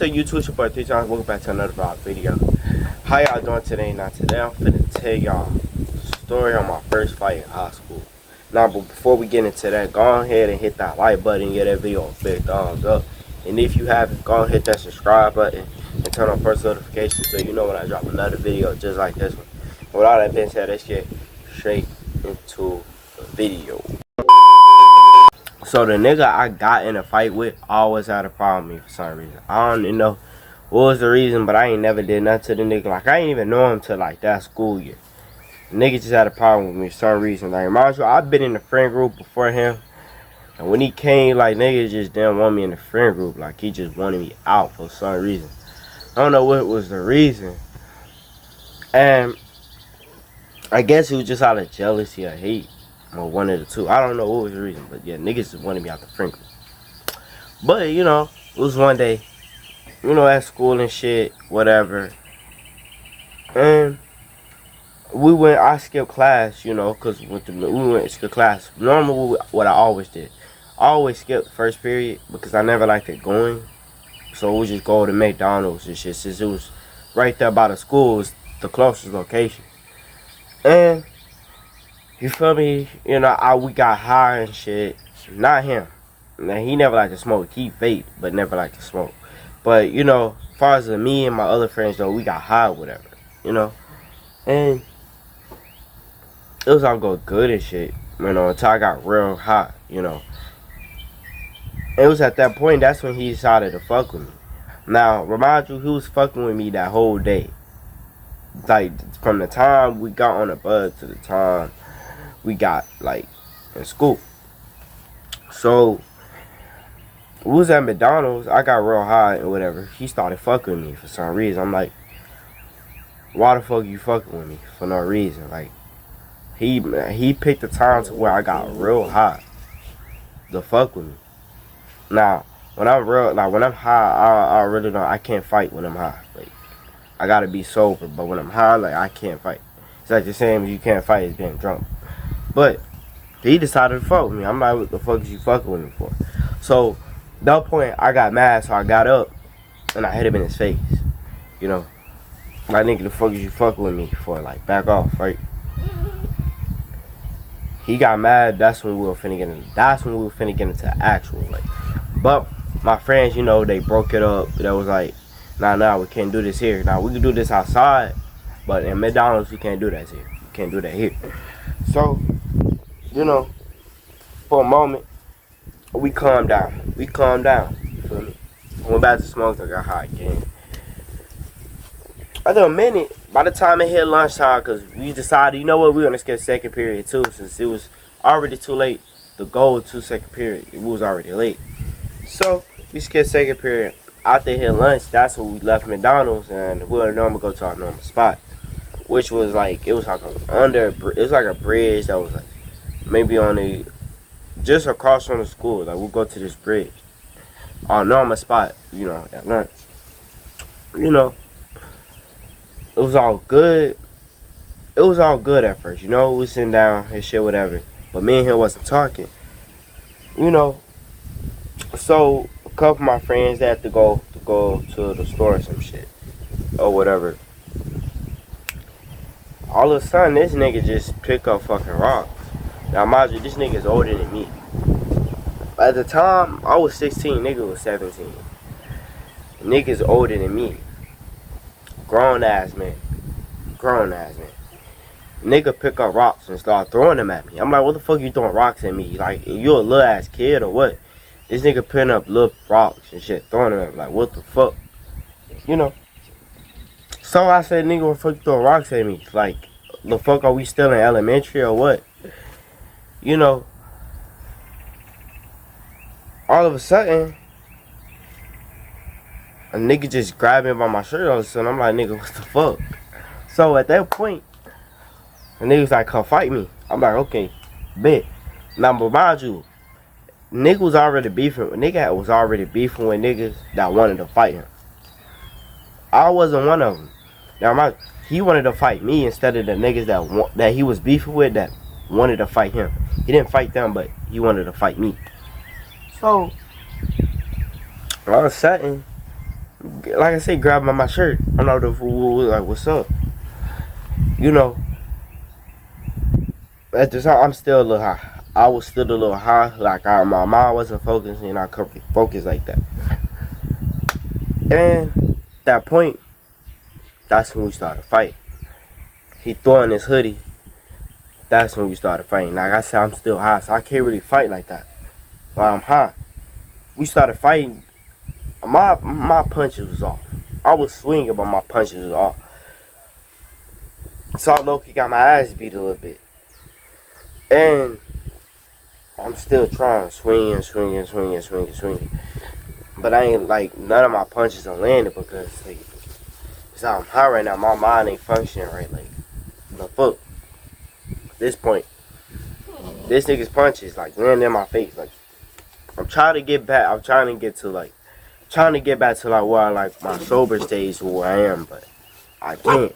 What's up, YouTube? It's your boy 3 times. Welcome back to another vlog video. How y'all doing today? Now today I'm finna tell y'all the story on my first fight in high school. Now, but before we get into that, go ahead and hit that like button and get that video a big thumbs up. And if you haven't, go and hit that subscribe button and turn on post notifications so you know when I drop another video just like this one. With all that being said, let's get straight into the video. So the nigga I got in a fight with always had a problem with me for some reason. I don't even know what was the reason, but I ain't never did nothing to the nigga. Like, I ain't even know him till like that school year. The nigga just had a problem with me for some reason. Like, mind you, I've been in the friend group before him. And when he came, like, nigga just didn't want me in the friend group. Like, he just wanted me out for some reason. I don't know what was the reason. And I guess it was just out of jealousy or hate. Or one of the two. I don't know what was the reason. But yeah, niggas just wanted me out the friend group. But, you know, it was one day, you know, at school and shit, whatever. And I skipped class, you know, because we went to skip class. Normally, what I always did, I always skipped the first period because I never liked it going. So we just go to McDonald's and shit, since it was right there by the school, it was the closest location. And, you feel me, you know, we got high and shit. Not him. Now, he never liked to smoke. He vaped, but never liked to smoke. But, you know, as far as me and my other friends, though, we got high or whatever, you know. And it was all going good and shit, you know, until I got real hot, you know. It was at that point, that's when he decided to fuck with me. Now, remind you, he was fucking with me that whole day. Like, from the time we got on the bus to the time we got, like, in school. So, we was at McDonald's. I got real high and whatever. He started fucking with me for some reason. I'm like, why the fuck you fucking with me for no reason? Like, he picked the time to where I got real high to fuck with me. Now, when I'm high, I really don't. I can't fight when I'm high. Like, I gotta be sober. But when I'm high, like, I can't fight. It's like the same as you can't fight as being drunk. But he decided to fuck with me. I'm like, what the fuck is you fucking with me for? So, at that point, I got mad, so I got up and I hit him in his face. You know, like, nigga, the fuck is you fucking with me for? Like, back off, right? He got mad. That's when we were finna get into actual, like. But my friends, you know, they broke it up. They was like, nah, we can't do this here. Now, we can do this outside, but in McDonald's, we can't do that here. We can't do that here. So, you know, for a moment, we calmed down. You feel me? I went back to smoke, I got high again. After a minute, by the time it hit lunchtime, because we decided, you know what, we're going to skip second period too, since it was already too late to go to second period. It was already late. So, we skipped second period. After it hit lunch, that's when we left McDonald's, and we were normally go to our normal spot. Which was like, it was like a bridge that was like, maybe just across from the school. Like, we'll go to this bridge. Our normal spot, you know, at lunch. You know, it was all good. It was all good at first, you know. We was sitting down and shit, whatever. But me and him wasn't talking. You know. So, a couple of my friends had to go to the store or some shit. Or whatever. All of a sudden, this nigga just pick up fucking rocks. Now, mind you, this nigga's older than me. At the time, I was 16, nigga was 17. Nigga's older than me. Grown ass man. Nigga pick up rocks and start throwing them at me. I'm like, what the fuck you throwing rocks at me? Like, you a little ass kid or what? This nigga picking up little rocks and shit, throwing them at me. Like, what the fuck? You know. So I said, nigga, what the fuck you throwing rocks at me? Like, the fuck, are we still in elementary or what? You know. All of a sudden, a nigga just grabbed me by my shirt all of a sudden. I'm like, nigga, what the fuck? So at that point, the nigga was like, come fight me. I'm like, okay, bet. Now, but mind you, nigga was already beefing with niggas that wanted to fight him. I wasn't one of them. Now, he wanted to fight me instead of the niggas that he was beefing with that wanted to fight him. He didn't fight them, but he wanted to fight me. So, all of a sudden, like I said, grabbed my shirt. I'm not the fool was like, what's up? You know, at the time, I'm still a little high. I was still a little high. Like, my mind wasn't focusing. I couldn't focus like that. And at that point, that's when we started fighting. He throwing his hoodie. That's when we started fighting. Like I said, I'm still high, so I can't really fight like that while I'm high. We started fighting. My punches was off. I was swinging, but my punches was off. So Loki got my ass beat a little bit. And I'm still trying to swing. But I ain't like none of my punches are landing because like I'm high right now. My mind ain't functioning right. Like the fuck. At this point, this nigga's punches like landing in my face. Like I'm trying to get back. I'm trying to get back to like where I like my sober stage where I am, but I can't.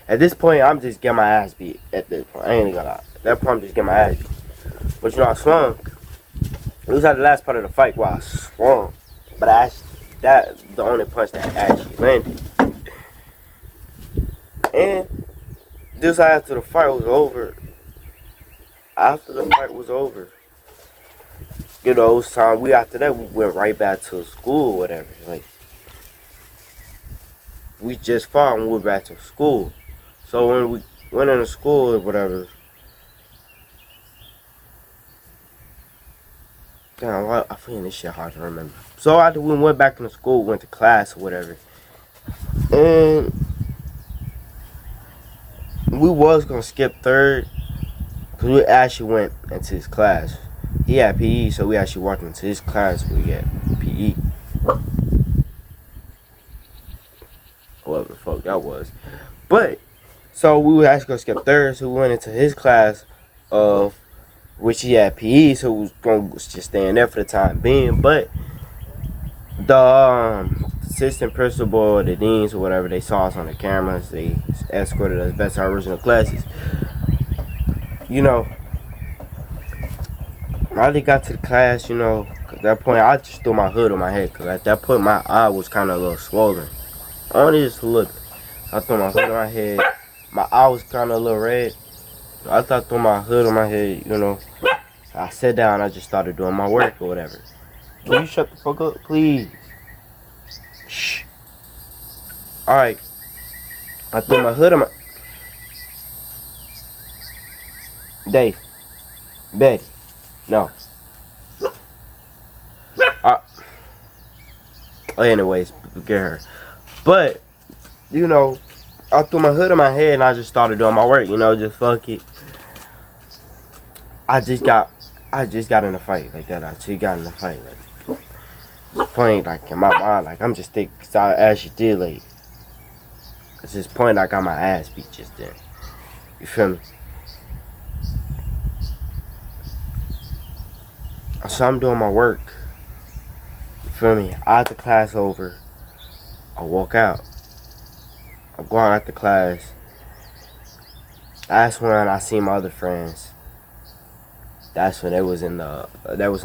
At this point, I'm just getting my ass beat. At this point, I ain't gonna lie. At that point, I'm just getting my ass beat. But you know, I swung. It was at the last part of the fight where I swung. But that the only punch that actually landed. And just after the fight was over, you know, it was time. After that we went right back to school or whatever. Like we just fought and we went back to school. So when we went into school or whatever, damn, I feel this shit hard to remember. So after we went back into school, went to class or whatever, and we was gonna skip third because we actually went into his class. He had PE, so we actually walked into his class where he had PE. Whatever the fuck that was. But so we were actually gonna skip third, so we went into his class of which he had PE, so we was gonna just stay in there for the time being. But the assistant principal or the deans or whatever, they saw us on the cameras. They escorted us back to our original classes. You know, when I got to the class, you know, at that point I just threw my hood on my head because at that point my eye was kind of a little swollen. Only just a little bit. I threw my hood on my head. My eye was kind of a little red. So I thought I threw my hood on my head, you know. I sat down, I just started doing my work or whatever. Can you shut the fuck up, please? Shh. Alright. I threw my hood on my... Dave. Betty. No. Anyways, get her. But, you know, I threw my hood on my head and I just started doing my work, you know, just fuck it. I just got in a fight like that. I just got in a fight like point like in my mind, like I'm just thinking, cause I actually did like at this point I got my ass beat just then. You feel me? So I'm doing my work. You feel me? After class over, I walk out. I'm going out the class. That's when I see my other friends. That's when they was in the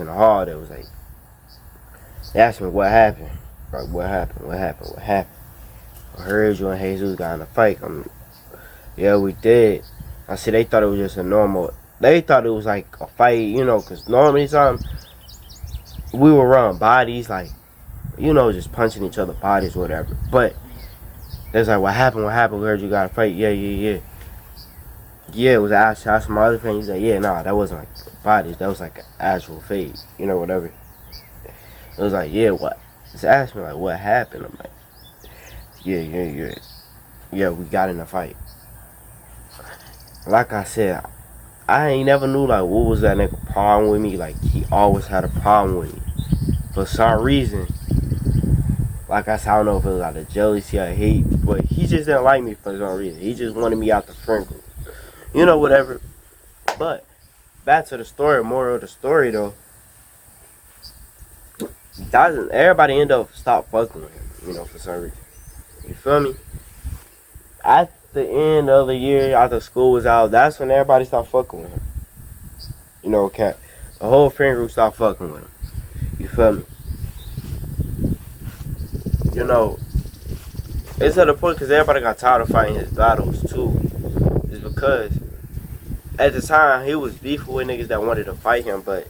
hall. They was like, they asked me what happened. Like, what happened? I heard you and Jesus got in a fight. Yeah, we did. I said they thought it was just a normal. They thought it was like a fight, you know, because normally we were running bodies, like, you know, just punching each other's bodies, whatever. But they was like, what happened? We heard you got a fight. Yeah. Yeah, it was actually, I asked my other friend. He's like, yeah, nah, that wasn't like bodies. That was like an actual fight, you know, whatever. It was like, yeah, what? Just asked me, like, what happened? I'm like, yeah, we got in a fight. Like I said, I ain't never knew, like, what was that nigga problem with me. Like, he always had a problem with me. For some reason, like I said, I don't know if it was out of jealousy or hate, but he just didn't like me for some reason. He just wanted me out the friend group. You know, whatever. But, back to the story, moral of the story, though. Everybody end up stop fucking with him, you know, for some reason. You feel me? At the end of the year, after school was out, that's when everybody stopped fucking with him. You know, okay. The whole friend group stopped fucking with him. You feel me? you know, it's at the point because everybody got tired of fighting his battles too. Is because at the time he was beefing with niggas that wanted to fight him, but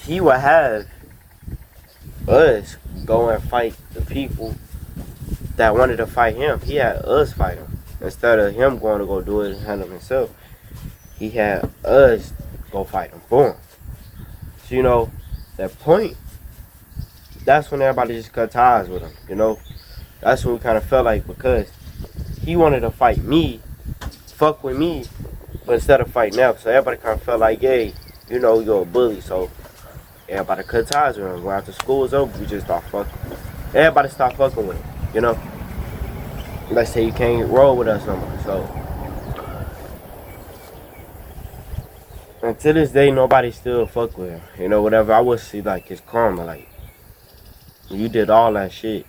he would have us go and fight the people that wanted to fight him. He had us fight him instead of him going to go do it and handle himself. He had us go fight him for him. So, you know, that point, that's when everybody just cut ties with him, you know. That's when we kind of felt like, because he wanted to fight me, fuck with me, but instead of fighting up, so everybody kind of felt like, hey, you know, you're a bully, so everybody cut ties with him. When after school was over, we just start fucking. Everybody stopped fucking with him, you know. Let's say you can't roll with us no more, so. And to this day, nobody still fuck with him. You know, whatever. I would see, like, his karma, like, you did all that shit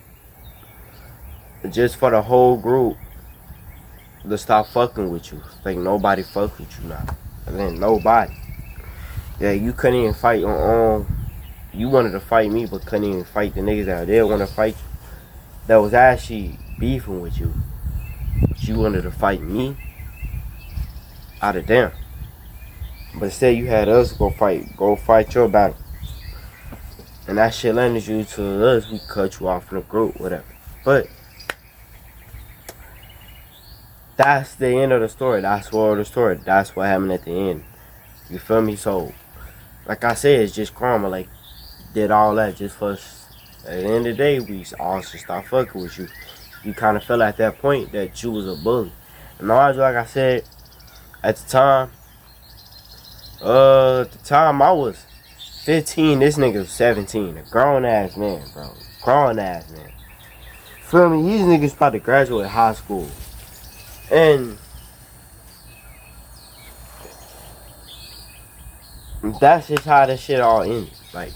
just for the whole group to stop fucking with you. Like, nobody fuck with you now. And then nobody. Yeah, you couldn't even fight your own. You wanted to fight me, but couldn't even fight the niggas that did want to fight you. That was actually beefing with you. But you wanted to fight me out of them. But instead you had us go fight your battle. And that shit landed you to us, we cut you off from the group, whatever. But that's the end of the story. That's the moral of the story. That's what happened at the end. You feel me? So, like I said, it's just karma. Like, did all that just for us. At the end of the day, we all should stop fucking with you. You kind of felt at that point that you was a bully. And like I said, at the time I was 15, this nigga was 17. A grown ass man, bro. Grown ass man. Feel me? These niggas about to graduate high school. And that's just how this shit all ended. Like,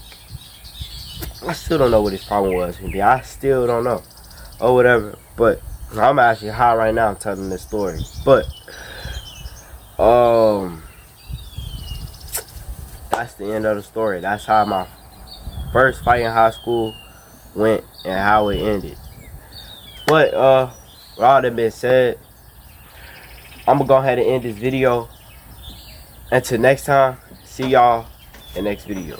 I still don't know what his problem was. Maybe I still don't know. Or whatever. But I'm actually high right now telling this story. But that's the end of the story. That's how my first fight in high school went and how it ended. But with all that being said, I'm gonna go ahead and end this video. Until next time, see y'all in the next video.